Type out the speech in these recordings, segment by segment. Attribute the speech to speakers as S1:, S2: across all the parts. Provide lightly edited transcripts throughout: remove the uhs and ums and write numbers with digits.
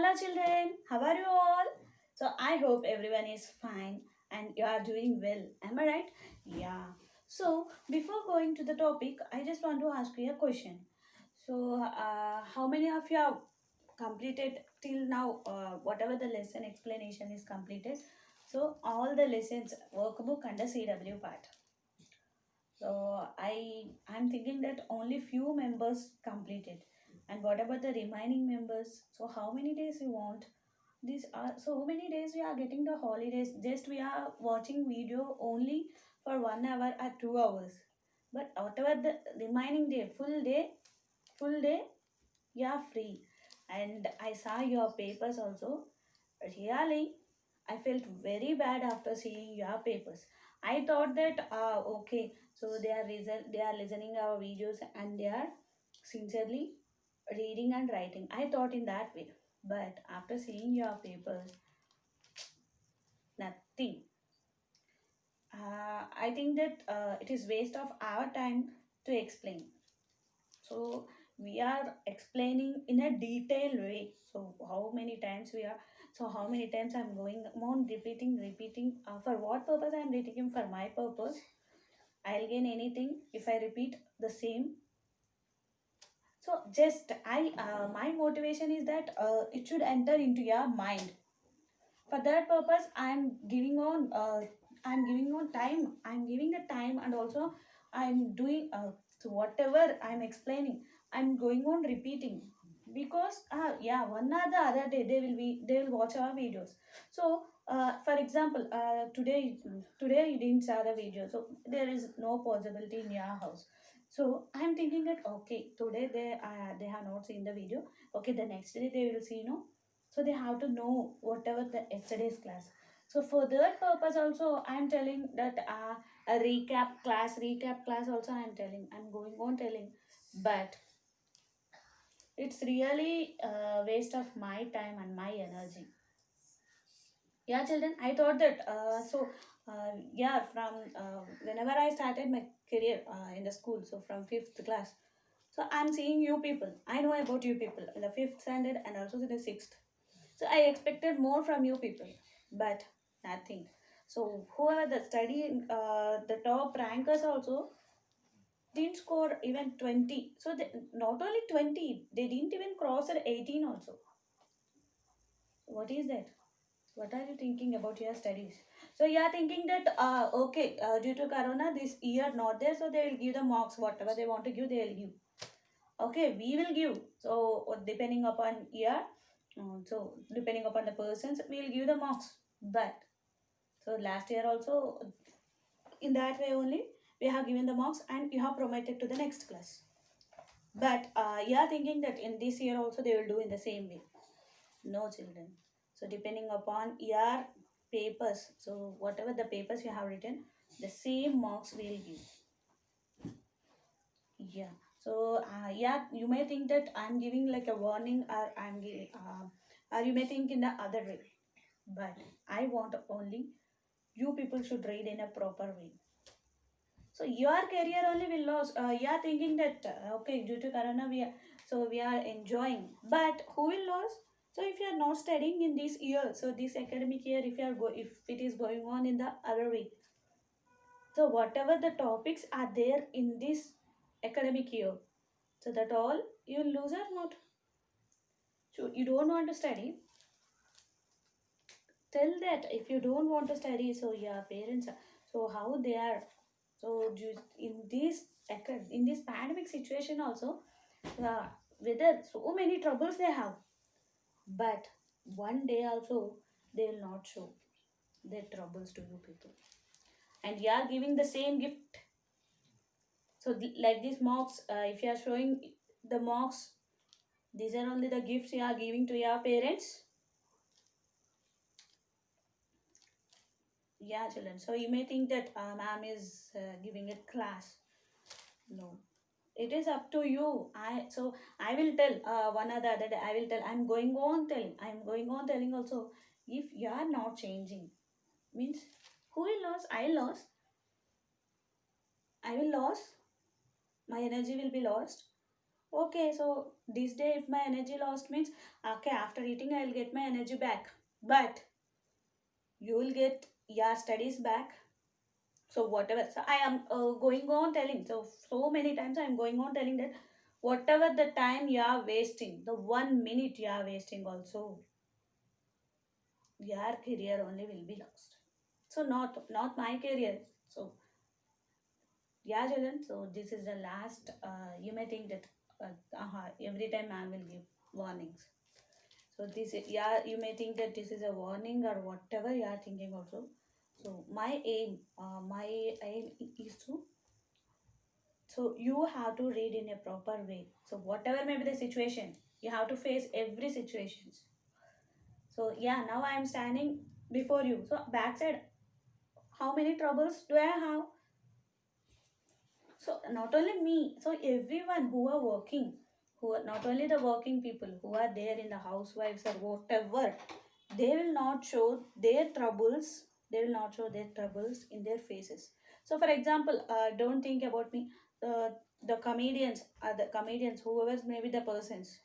S1: Hello, children. How are you all? So, I hope everyone is fine and you are doing well. Am I right? Yeah. So, before going to the topic, I just want to ask you a question. So, how many of you have completed till now, whatever the lesson explanation is completed? So, all the lessons, workbook and the CW part. So I'm thinking that only few members completed. And what about the remaining members? So how many days you want? These are so many days we are getting the holidays. Just we are watching video only for 1 hour or 2 hours. But whatever the remaining day, full day, you are free. And I saw your papers also. Really, I felt very bad after seeing your papers. I thought that okay, so they are listening our videos and they are sincerely reading and writing. I thought in that way, but after seeing your papers, nothing. I think that it is waste of our time to explain. So we are explaining in a detailed way. So how many times we are, so how many times I'm going on repeating. For what purpose I'm repeating? For my purpose. I'll gain anything if I repeat the same. So just my motivation is that it should enter into your mind. For that purpose, I'm giving on time. I'm giving the time, and also I'm doing so whatever I'm explaining. I'm going on repeating because yeah, one or the other day they will watch our videos. So for example, today you didn't saw the video, so there is no possibility in your house. So I'm thinking that okay, today they have not seen the video. Okay, the next day they will see, no, so they have to know whatever the yesterday's class. So for that purpose also I'm telling that a recap class also I'm going on telling, but it's really a waste of my time and my energy. Yeah, children, I thought that yeah, from whenever I started my career in the school, so from fifth class, so I'm seeing you people. I know about you people in the fifth standard and also in the sixth. So I expected more from you people, but nothing. So whoever the study, the top rankers also didn't score even 20. So they, not only 20, they didn't even cross at 18 also. What is that? What are you thinking about your studies? So you are thinking that okay, due to corona this year not there, so they will give the marks whatever they want to give, they will give. Okay, we will give. So depending upon year, so depending upon the persons, we will give the marks. But so last year also in that way only we have given the marks and you have promoted to the next class. But you are thinking that in this year also they will do in the same way. No, children. So depending upon your papers, so whatever the papers you have written, the same marks we will give. Yeah. So yeah, you may think that I'm giving like a warning, or I'm giving, or you may think in the other way. But I want only you people should read in a proper way. So your career only will lose. You are thinking that okay, due to corona we are enjoying, but who will lose? So if you are not studying in this year, so this academic year, if it is going on in the other way, so whatever the topics are there in this academic year, so that all you lose or not. So you don't want to study, tell that if you don't want to study, so your parents so how they are, so in this in this pandemic situation also, uh, whether so many troubles they have, but one day also they will not show their troubles to you people, and you are giving the same gift. So like these marks, if you are showing the marks, these are only the gifts you are giving to your parents. Yeah, children, so you may think that ma'am is giving a class. No, it is up to you. I will tell one or the other day, I will tell, I'm going on telling also. If you are not changing, means who will lose? I will lose, my energy will be lost. Okay, so this day if my energy lost means, okay, after eating I'll get my energy back. But you will get your studies back. So whatever. So I am going on telling. So many times I am going on telling that whatever the time you are wasting, the 1 minute you are wasting also, your career only will be lost. So not my career. So yeah, children. So this is the last. You may think that every time I will give warnings. So this yeah, you may think that this is a warning or whatever you are thinking also. So my aim is to, so you have to read in a proper way. So whatever may be the situation, you have to face every situations. So yeah, now I am standing before you. So backside, how many troubles do I have? So not only me, so everyone who are working, who are not only the working people who are there in the housewives or whatever, they will not show their troubles. They will not show their troubles in their faces. So for example, don't think about me. The comedians are the comedians, whoever may be the persons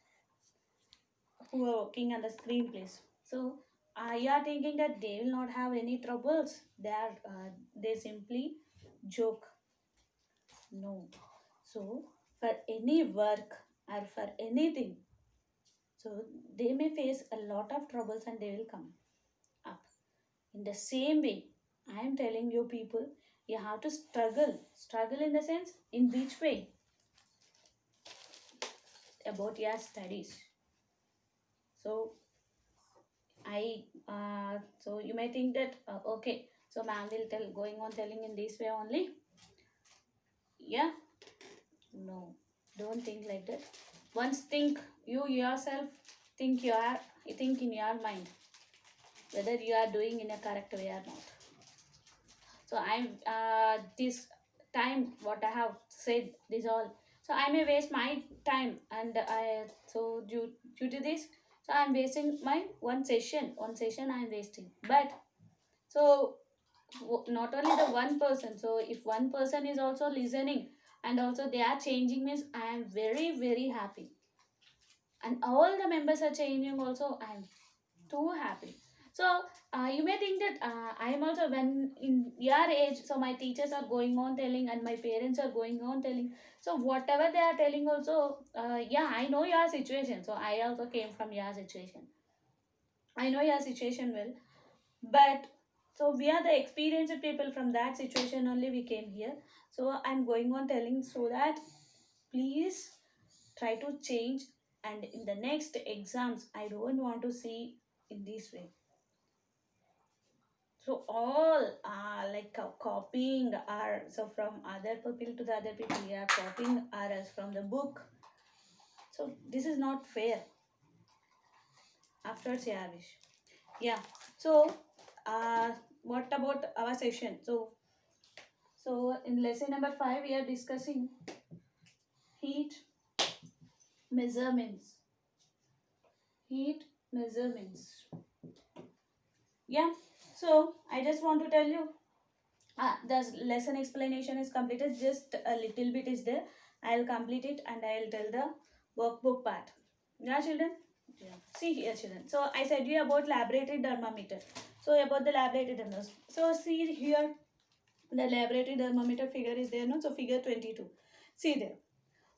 S1: who are working on the screenplays. So you are thinking that they will not have any troubles. They simply joke. No. So, for any work or for anything, so they may face a lot of troubles and they will come up. In the same way, I am telling you people, you have to struggle. Struggle in the sense, in which way? About your studies. So, so you may think that, okay, so ma'am will tell, going on telling in this way only. Yeah, no, don't think like that. Once think, you yourself think think in your mind whether you are doing in a correct way or not. So I'm this time what I have said this all. So I may waste my time, and I so due to this, so I'm wasting my one session I'm wasting. But so not only the one person, so if one person is also listening and also they are changing means I am very very happy, and all the members are changing also, I'm too happy. So you may think that I am also, when in your age, so my teachers are going on telling and my parents are going on telling, so whatever they are telling also, yeah, I know your situation, so I also came from your situation. I know your situation well. But so we are the experienced people, from that situation only we came here. So I'm going on telling so that please try to change, and in the next exams I don't want to see in this way. So all like copying are, so from other people to the other people, we are copying ours from the book. So this is not fair. Afterwards, yeah, Vish. Yeah. So what about our session? So in lesson number 5 we are discussing heat measurements. Heat measurements. Yeah. So I just want to tell you, the lesson explanation is completed. Just a little bit is there. I'll complete it and I'll tell the workbook part. Yeah, children. Yeah. See here, children. So I said you about laboratory thermometer. So about the laboratory thermometer. So see here, the laboratory thermometer figure is there. No, so figure 22. See there.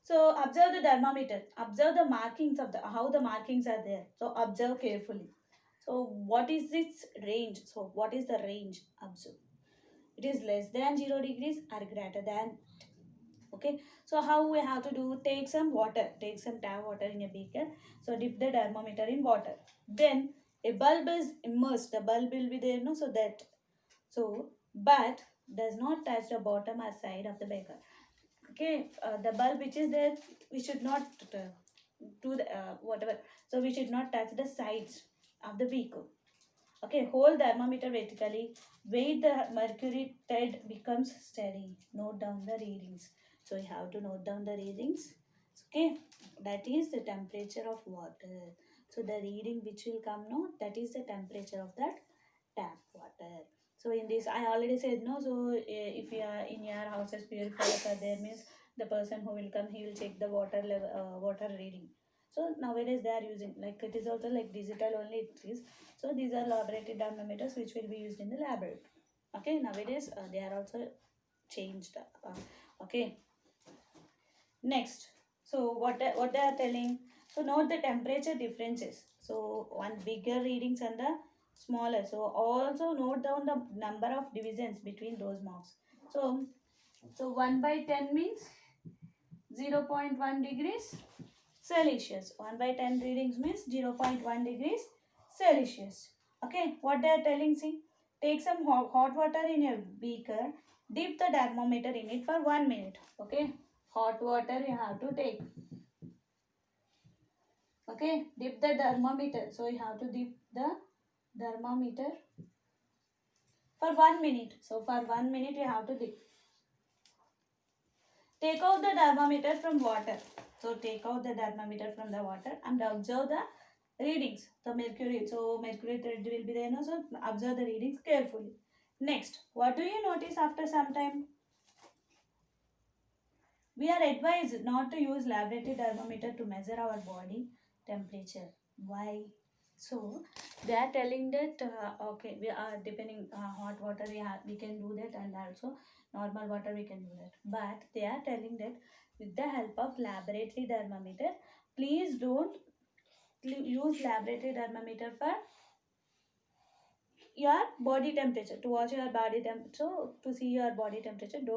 S1: So observe the thermometer. Observe the markings of the, how the markings are there. So observe carefully. So what is its range? So what is the range? Observe. It is less than 0 degrees or greater than. Okay. So how we have to do? Take some water. Take some tap water in a beaker. So dip the thermometer in water. Then a bulb is immersed. The bulb will be there. No. So that. So but does not touch the bottom or side of the beaker. Okay, the bulb which is there, we should not do the whatever. So we should not touch the sides of the beaker. Okay, hold thermometer vertically. Wait the mercury tide becomes steady. Note down the readings. So you have to note down the readings. Okay, that is the temperature of water. So the reading which will come, no, that is the temperature of that tap water. So in this, I already said no. So if you are in your houses purifiers are there means The person who will come, he will check the water level, water reading. So nowadays they are using, like it is also like digital only it is. So these are laboratory thermometers which will be used in the laboratory. Okay, nowadays they are also changed. Okay, next. So what they are telling? So note the temperature differences. So one bigger readings and the smaller. So also note down the number of divisions between those marks. So 1 by 10 means 0.1 degrees Celsius. 1 by 10 readings means 0.1 degrees Celsius. Okay, what they are telling, see, take some hot water in a beaker, dip the thermometer in it for 1 minute. Okay, hot water you have to take. Okay, dip the thermometer. So you have to dip the thermometer for 1 minute. So for 1 minute you have to dip. Take out the thermometer from water. So take out the thermometer from the water and observe the readings. The mercury. So mercury thread will be there. No? So observe the readings carefully. Next, what do you notice after some time? We are advised not to use laboratory thermometer to measure our body temperature. Why? So they are telling that okay, we are depending hot water we can do that, and also normal water we can do that. But they are telling that with the help of laboratory thermometer, please don't use laboratory thermometer for your body temperature, to watch your body temperature, to see your body temperature. Don't